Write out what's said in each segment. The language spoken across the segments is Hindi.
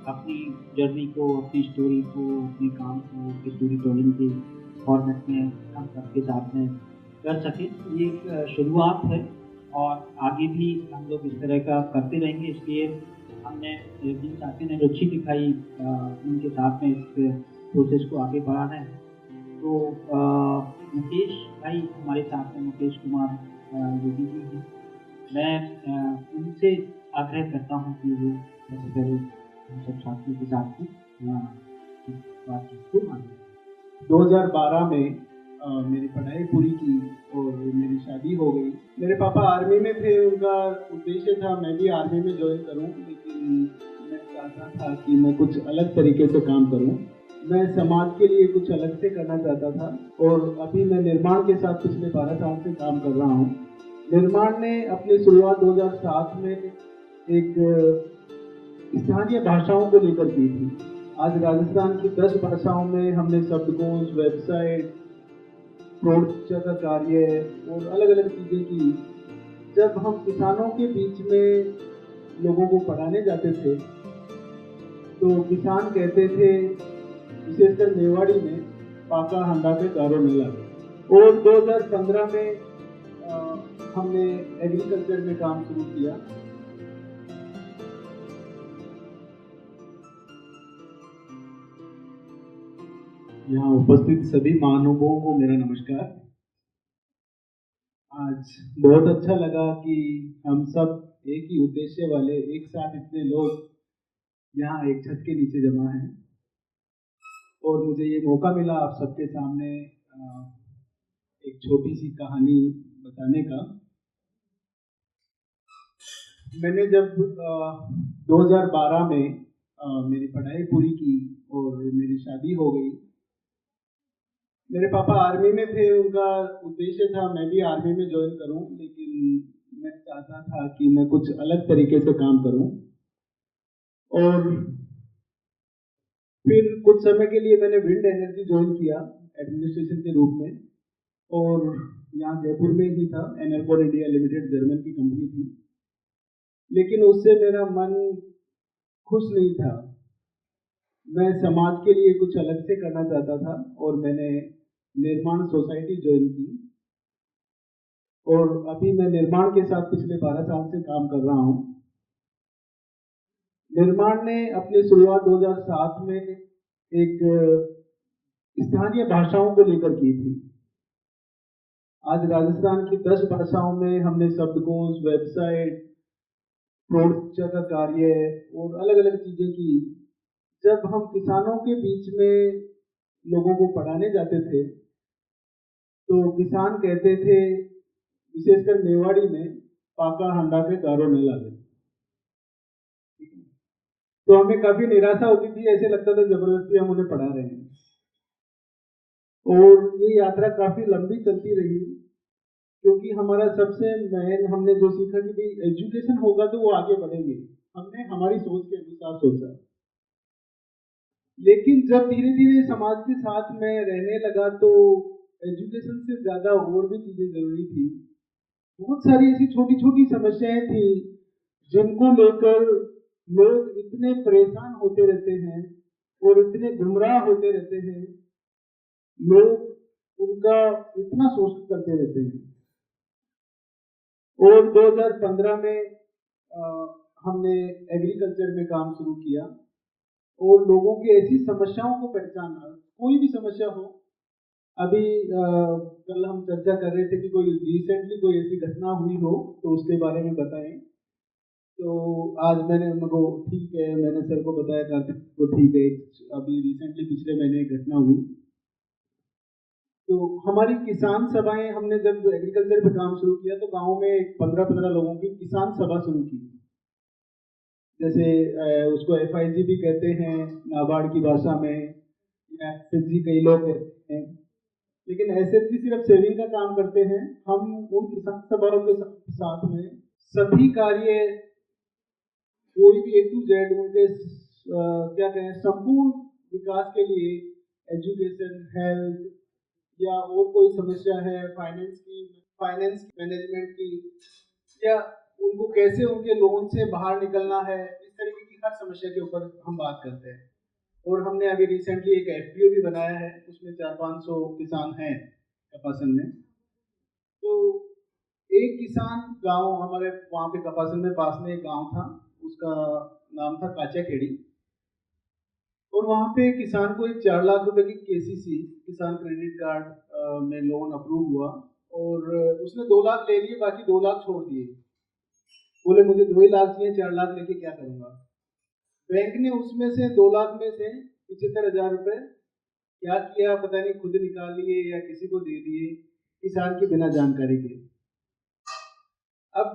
अपनी जर्नी को, अपनी स्टोरी को, अपने काम को स्टोरी टेलिंग के फॉर्मेट में हम सबके साथ में कर सकें। ये एक शुरुआत है और आगे भी हम लोग इस तरह का करते रहेंगे, इसलिए हमने जिन साथियों ने रुचि दिखाई उनके साथ में इस प्रोसेस को आगे बढ़ाना है। तो मुकेश भाई हमारे साथ में, मुकेश कुमार योगी जी हैं। मैं उनसे आग्रह करता हूँ कि वो सबसे पहले हम सब साथियों के साथ में बातचीत को आगे। 2012 में मेरी पढ़ाई पूरी की और मेरी शादी हो गई। मेरे पापा आर्मी में थे, उनका उद्देश्य था मैं भी आर्मी में ज्वाइन करूं, लेकिन मैं चाहता था कि मैं कुछ अलग तरीके से काम करूं। मैं समाज के लिए कुछ अलग से करना चाहता था और अभी मैं निर्माण के साथ पिछले 12 साल से काम कर रहा हूं। निर्माण ने अपनी शुरुआत 2007 में एक स्थानीय भाषाओं को लेकर की थी। आज राजस्थान की 10 भाषाओं में हमने शब्दकोश, वेबसाइट, प्रोडक्शन का कार्य और अलग अलग चीज़ें की। जब हम किसानों के बीच में लोगों को पढ़ाने जाते थे तो किसान कहते थे, विशेषकर मेवाड़ी में, पाका हंडा पे गारो न लागे। और 2015 में हमने एग्रीकल्चर में काम शुरू किया। यहाँ उपस्थित सभी महानुभावों को मेरा नमस्कार। आज बहुत अच्छा लगा कि हम सब एक ही उद्देश्य वाले एक साथ इतने लोग यहाँ एक छत के नीचे जमा हैं और मुझे ये मौका मिला आप सबके सामने एक छोटी सी कहानी बताने का। मैंने जब 2012 में मेरी पढ़ाई पूरी की और मेरी शादी हो गई। मेरे पापा आर्मी में थे, उनका उद्देश्य था मैं भी आर्मी में ज्वाइन करूं, लेकिन मैं चाहता था कि मैं कुछ अलग तरीके से काम करूं। और फिर कुछ समय के लिए मैंने विंड एनर्जी ज्वाइन किया एडमिनिस्ट्रेशन के रूप में, और यहाँ जयपुर में ही था। एनर्गोन इंडिया लिमिटेड जर्मन की कंपनी थी, लेकिन उससे मेरा मन खुश नहीं था। मैं समाज के लिए कुछ अलग से करना चाहता था और मैंने निर्माण सोसाइटी ज्वाइन की और अभी मैं निर्माण के साथ पिछले 12 साल से काम कर रहा हूँ। निर्माण ने अपनी शुरुआत 2007 में एक स्थानीय भाषाओं को लेकर की थी। आज राजस्थान की 10 भाषाओं में हमने शब्दकोश, वेबसाइट, प्रोडक्शन का कार्य और अलग अलग चीजें की। जब हम किसानों के बीच में लोगों को पढ़ाने जाते थे तो किसान कहते थे, विशेषकर मेवाड़ी में, पाका हंडा पे गारो न लागे। तो हमें काफी निराशा होती थी, ऐसे लगता था जबरदस्ती हम उन्हें पढ़ा रहे हैं। और ये यात्रा काफी लंबी चलती रही, क्योंकि हमारा सबसे मेन हमने जो सीखा कि भाई एजुकेशन होगा तो वो आगे बढ़ेंगे। हमने हमारी सोच के अनुसार सोचा, लेकिन जब धीरे धीरे समाज के साथ में रहने लगा तो एजुकेशन से ज्यादा और भी चीजें जरूरी थी। बहुत सारी ऐसी छोटी छोटी समस्याएं थी जिनको लेकर लोग इतने परेशान होते रहते हैं और इतने गुमराह होते रहते हैं, लोग उनका इतना शोषण करते रहते हैं। और 2015 में हमने एग्रीकल्चर में काम शुरू किया और लोगों की ऐसी समस्याओं को पहचाना। कोई भी समस्या हो, अभी कल हम चर्चा कर रहे थे कि कोई रिसेंटली कोई ऐसी घटना हुई हो तो उसके बारे में बताएं। तो आज मैंने उनको, ठीक है, मैंने सर को बताया, कार्तिक को, ठीक है, अभी रिसेंटली पिछले महीने एक घटना हुई। तो हमारी किसान सभाएं, हमने जब एग्रीकल्चर पे काम शुरू किया तो गांव में 15-15 लोगों की किसान सभा शुरू की। जैसे उसको FIG भी कहते हैं नाबार्ड की भाषा में, या SHG कई लोग कहते हैं, लेकिन SHG सिर्फ सेविंग का काम करते हैं। हम उन किसान सभाओं के साथ में सभी कार्य, कोई भी A to Z उनके क्या कहें, संपूर्ण विकास के लिए, एजुकेशन, हेल्थ, या और कोई समस्या है फाइनेंस की, फाइनेंस मैनेजमेंट की, या उनको कैसे उनके लोन से बाहर निकलना है, इस तरीके की हर समस्या के ऊपर हम बात करते हैं। और हमने अभी रिसेंटली एक एफपीओ भी बनाया है, उसमें 400-500 किसान हैं कपासन में। तो एक किसान गांव हमारे वहाँ पे कपासन में पास में एक गांव था, उसका नाम था काचाखेड़ी। और वहाँ पे किसान को एक 4 लाख रुपए की केसीसी किसान क्रेडिट कार्ड में लोन अप्रूव हुआ, और उसने 2 लाख ले लिए, बाकी 2 लाख छोड़ दिए। बोले मुझे 2 ही लाख चाहिए, 4 लाख लेके क्या करूंगा। बैंक ने उसमें से 2 लाख में से 75,000 रुपए क्या किया पता नहीं, खुद निकाल लिए या किसी को दे दिए, किसान की बिना जानकारी के। अब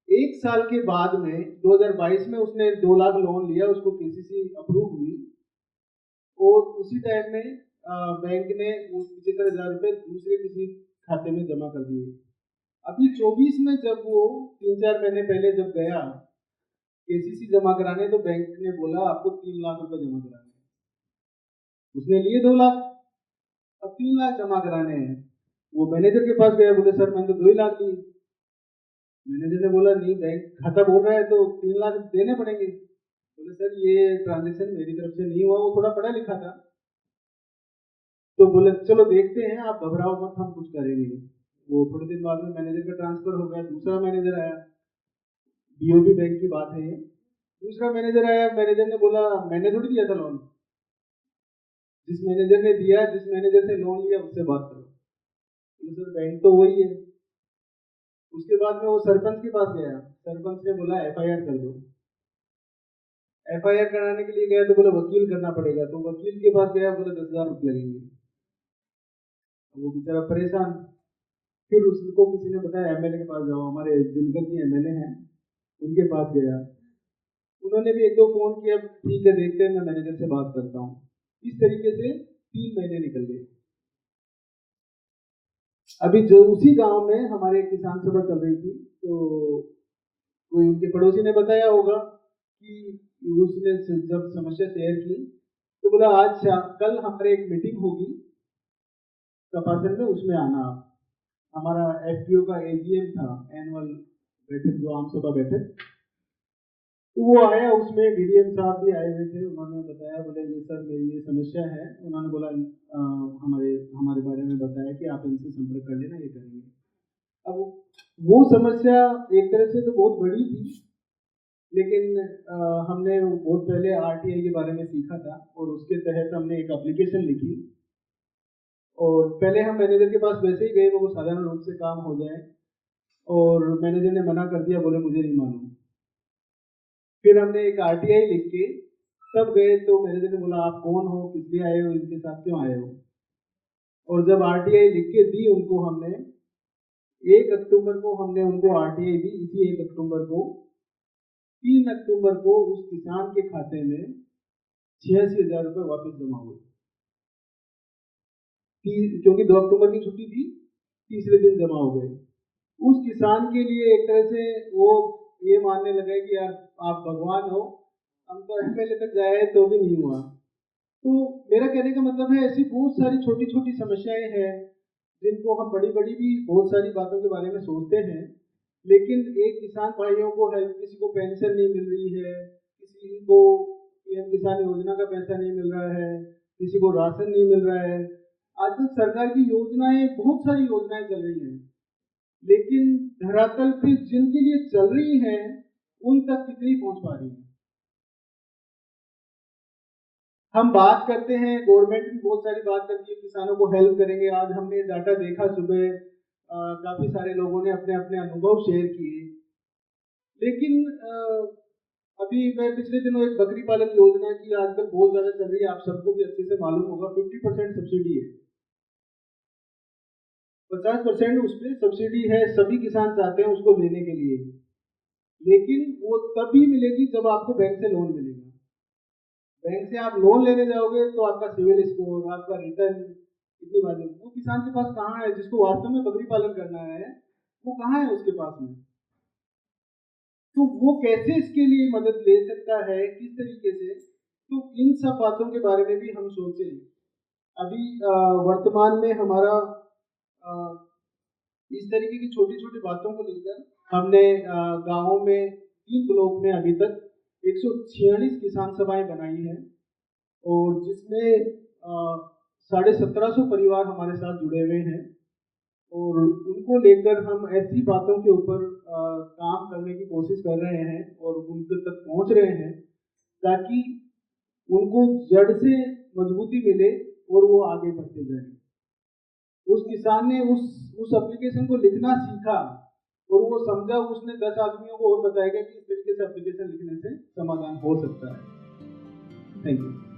1 साल के बाद में 2022 में उसने 2 लाख लोन लिया, उसको केसीसी अप्रूव हुई, और उसी टाइम में बैंक ने उस 75,000 रुपए दूसरे किसी खाते में जमा कर दिए। अभी 24 में जब वो 3-4 महीने पहले जब गया केसीसी जमा कराने, तो बैंक ने बोला आपको 3 लाख रुपए जमा कराने। उसने लिए 2 लाख, अब 3 लाख जमा कराने हैं। वो मैनेजर के पास गया, बोले सर मैंने तो 2 ही लाख लिए। मैनेजर ने बोला नहीं, बैंक खाता बोल रहा है तो 3 लाख देने पड़ेंगे। बोले सर ये ट्रांजेक्शन मेरी तरफ से नहीं हुआ, वो थोड़ा पढ़ा लिखा था। तो बोले चलो देखते हैं, आप घबराओ मत, हम कुछ करेंगे। वो थोड़े दिन बाद में मैनेजर का ट्रांसफर हो गया, दूसरा मैनेजर आया, बीओबी बैंक की बात है ये। दूसरा मैनेजर आया, मैनेजर ने बोला मैंने थोड़ी दिया था लोन, जिस मैनेजर ने दिया, जिस मैनेजर से लोन लिया उससे बात करो। बोले सर बैंक तो वही है। उसके बाद में वो सरपंच के पास गया, सरपंच ने बोला एफआईआर कर दो। एफआईआर कराने के लिए गया तो बोला वकील करना पड़ेगा, तो वकील के पास गया, बोला 10,000 रुपये लगेंगे। वो बेचारा परेशान। फिर उसको किसी ने बताया एमएलए के पास जाओ, हमारे दिनकर जी एमएलए हैं, उनके पास गया। उन्होंने भी 1-2 फोन किया, ठीक है देखते हैं, मैं मैनेजर से बात करता हूँ। इस तरीके से 3 महीने निकल गए। अभी जो उसी गांव में हमारे किसान सभा चल रही थी, तो कोई उनके पड़ोसी ने बताया होगा कि उसने जब समस्या शेयर की तो बोला आज कल हमारे एक मीटिंग होगी कपासन में, उसमें आना आप। हमारा एफपीओ का एजीएम था, एनुअल बैठक, जो आम सभा बैठक, तो वो आया, उसमें डीडीएम साहब भी आए हुए थे। उन्होंने बताया, बोले ये सर मेरी ये समस्या है। उन्होंने बोला हमारे हमारे बारे में बताया कि आप इनसे संपर्क कर लेना, ये करेंगे। अब वो समस्या एक तरह से तो बहुत बड़ी थी, लेकिन हमने बहुत पहले आरटीआई के बारे में सीखा था, और उसके तहत हमने एक एप्लीकेशन लिखी। और पहले हम मैनेजर के पास वैसे ही गए, वो साधारण रूप से काम हो जाए, और मैनेजर ने मना कर दिया, बोले मुझे नहीं मालूम। फिर हमने एक आरटीआई लिख के तब गए, तो मैनेजर ने बोला आप कौन हो, किस लिए आए हो, इनके साथ क्यों आए हो। और जब आरटीआई लिख के दी उनको, हमने 1 अक्टूबर को हमने उनको आरटीआई दी। इसी 1 अक्टूबर को 3 अक्टूबर को उस किसान के खाते में 86,000 रुपये वापस जमा हुए। क्योंकि 2 अक्टूबर की छुट्टी थी, तीसरे दिन जमा हो गए। उस किसान के लिए एक तरह से वो ये मानने लगे कि यार आप भगवान हो, हम तो एमएलए तक जाए तो भी नहीं हुआ। तो मेरा कहने का मतलब है, ऐसी बहुत सारी छोटी छोटी समस्याएं हैं जिनको हम बड़ी बड़ी भी बहुत सारी बातों के बारे में सोचते हैं, लेकिन एक किसान भाइयों को हेल्प, किसी को पेंशन नहीं मिल रही है, किसी को पीएम किसान योजना का पैसा नहीं मिल रहा है, किसी को राशन नहीं मिल रहा है। आजकल सरकार की योजनाएं, बहुत सारी योजनाएं चल रही हैं, लेकिन धरातल पे जिनके लिए चल रही है उन तक कितनी पहुंच पा रही है। हम बात करते हैं, गवर्नमेंट भी बहुत सारी बात करती है किसानों को हेल्प करेंगे। आज हमने डाटा देखा सुबह, काफी सारे लोगों ने अपने अपने अनुभव शेयर किए, लेकिन अभी मैं पिछले दिनों एक बकरी पालन योजना की आजकल बहुत ज्यादा चल रही है, आप सबको भी अच्छे से मालूम होगा। 50% सब्सिडी है, 50% उस पर सब्सिडी है, सभी किसान चाहते हैं उसको लेने के लिए, लेकिन वो तभी मिलेगी जब आपको बैंक से लोन मिलेगा। बैंक से आप लोन लेने जाओगे तो आपका सिविल स्कोर, आपका रिटर्न, इतनी बातें, वो किसान के पास कहाँ है? जिसको वास्तव में बकरी पालन करना है वो कहाँ है उसके पास में? तो वो कैसे इसके लिए मदद ले सकता है, किस तरीके से? तो इन सब बातों के बारे में भी हम सोचें। अभी वर्तमान में हमारा इस तरीके की छोटी छोटी बातों को लेकर हमने गाँवों में 3 ब्लॉक में अभी तक 146 किसान सभाएं बनाई हैं और जिसमें 1750 परिवार हमारे साथ जुड़े हुए हैं और उनको लेकर हम ऐसी बातों के ऊपर काम करने की कोशिश कर रहे हैं और उनके तक पहुंच रहे हैं ताकि उनको जड़ से मजबूती मिले और वो आगे बढ़ते जाए। उस किसान ने उस एप्लीकेशन को लिखना सीखा और वो समझा, उसने 10 आदमियों को और बताया कि इस तरीके से एप्लीकेशन लिखने से समाधान हो सकता है। Thank you.